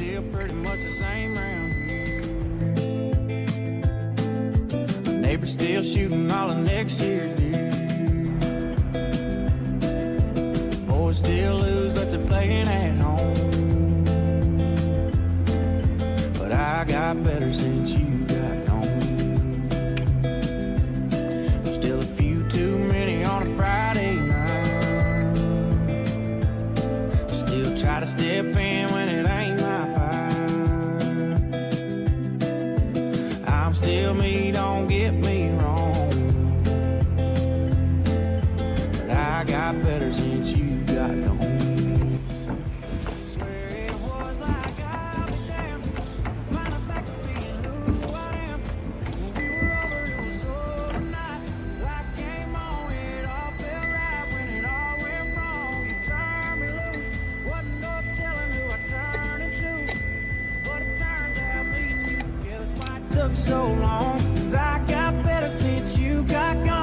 still pretty much the same round here. Neighbors still shooting all of next year's deer. Boys still lose, but they're playing at home. But I got better since you got gone. I'm still a few too many on a Friday night. Still try to step in when it ain't my fight. I'm still me, don't get me wrong. But I got better since you got gone. Swear it was like I'll be damned. Finally back to being who I am. When we were over, it was overnight. Light came on, it all felt right. When it all went wrong, you turned me loose. Wasn't no telling who I turned into. But it turns out me and you together's why it took so long. 'Cause I got better since you got gone.